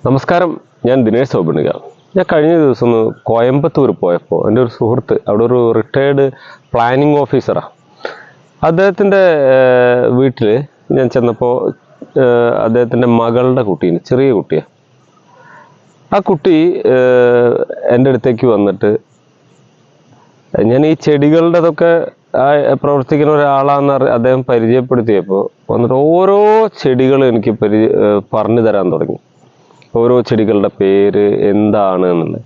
നമസ്കാരം, ഞാൻ ദിനേശ് സോബണിക. ഞാൻ കഴിഞ്ഞ ദിവസം ഒന്ന് കോയമ്പത്തൂർ പോയപ്പോൾ എൻ്റെ ഒരു സുഹൃത്ത് അവിടെ ഒരു റിട്ടയേർഡ് പ്ലാനിങ് ഓഫീസറാണ്. അദ്ദേഹത്തിൻ്റെ വീട്ടിൽ ഞാൻ ചെന്നപ്പോൾ അദ്ദേഹത്തിൻ്റെ മകളുടെ കുട്ടീന്, ചെറിയ കുട്ടിയാണ്. ആ കുട്ടി എൻ്റെ അടുത്തേക്ക് വന്നിട്ട്, ഞാൻ ഈ ചെടികളുടെതൊക്കെ പ്രവർത്തിക്കുന്ന ഒരാളാന്ന് അദ്ദേഹം പരിചയപ്പെടുത്തിയപ്പോൾ വന്നിട്ട് ഓരോ ചെടികൾ എനിക്ക് പറഞ്ഞു തരാൻ തുടങ്ങി. ഓരോ ചെടികളുടെ പേര് എന്താണ് എന്നുള്ളത്.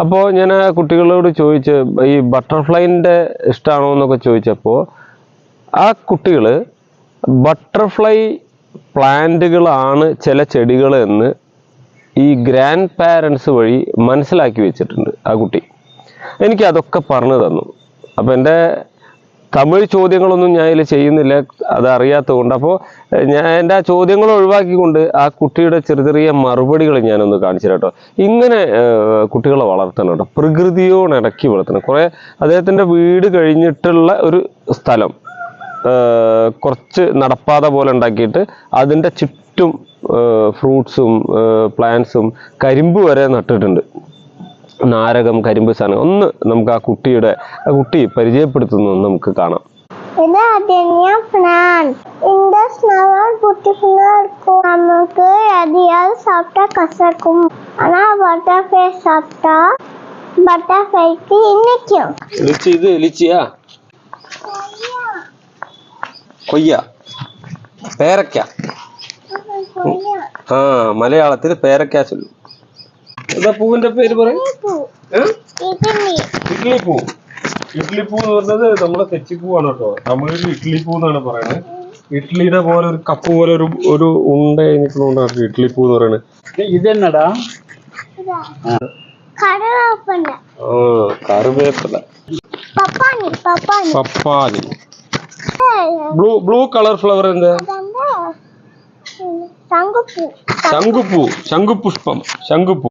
അപ്പോൾ ഞാൻ ആ കുട്ടികളോട് ചോദിച്ച്, ഈ ബട്ടർഫ്ലൈൻ്റെ ഇഷ്ടമാണോ എന്നൊക്കെ ചോദിച്ചപ്പോൾ ആ കുട്ടികൾ ബട്ടർഫ്ലൈ പ്ലാന്റുകളാണ് ചില ചെടികൾ എന്ന് ഈ ഗ്രാൻഡ് പാരൻസ് വഴി മനസ്സിലാക്കി വെച്ചിട്ടുണ്ട് ആ കുട്ടി. എനിക്ക് അതൊക്കെ പറഞ്ഞു തന്നു. അപ്പോൾ എൻ്റെ തമിഴ് ചോദ്യങ്ങളൊന്നും ഞാൻ ഇതിൽ ചെയ്യുന്നില്ല, അതറിയാത്തത് കൊണ്ട്. അപ്പോൾ ഞാൻ എൻ്റെ ആ ചോദ്യങ്ങൾ ഒഴിവാക്കിക്കൊണ്ട് ആ കുട്ടിയുടെ ചെറിയ ചെറിയ മറുപടികൾ ഞാനൊന്ന് കാണിച്ചു കേട്ടോ. ഇങ്ങനെ കുട്ടികളെ വളർത്തണം കേട്ടോ, പ്രകൃതിയോട് ഇടയ്ക്ക് വളർത്തണം. കുറേ അദ്ദേഹത്തിൻ്റെ വീട് കഴിഞ്ഞിട്ടുള്ള ഒരു സ്ഥലം കുറച്ച് നടപ്പാത പോലെ ഉണ്ടാക്കിയിട്ട് അതിൻ്റെ ചുറ്റും ഫ്രൂട്ട്സും പ്ലാന്റ്സും കരിമ്പ് വരെ നട്ടിട്ടുണ്ട്. നാരകം, കരിമ്പ് സാധനം ഒന്ന് നമുക്ക് ആ കുട്ടി പരിചയപ്പെടുത്തുന്നു നമുക്ക് കാണാം. പേരക്ക, മലയാളത്തിൽ പേരക്ക ചൊല്ലും. എന്താ പൂവിന്റെ പേര് പറയും? ഇഡ്ലിപ്പൂ. ഇഡ്ലിപ്പൂ എന്ന് പറഞ്ഞത് നമ്മുടെ തെച്ചിപ്പൂവാണ് കേട്ടോ. തമിഴിൽ ഇഡ്ലിപ്പൂ എന്നാണ് പറയുന്നത്. ഇഡ്ലിയുടെ പോലെ ഒരു കപ്പ് പോലെ ഒരു ഉണ്ട കഴിഞ്ഞിട്ടുള്ളതാണ് ഇഡ്ലിപ്പൂ എന്ന് പറയുന്നത്. ഇതെന്നടാ? കറിവേപ്പില, പപ്പാനി. ബ്ലൂ കളർ ഫ്ലവർ എന്താ? ശംഖുപുഷ്പം. ശംഖുപൂ.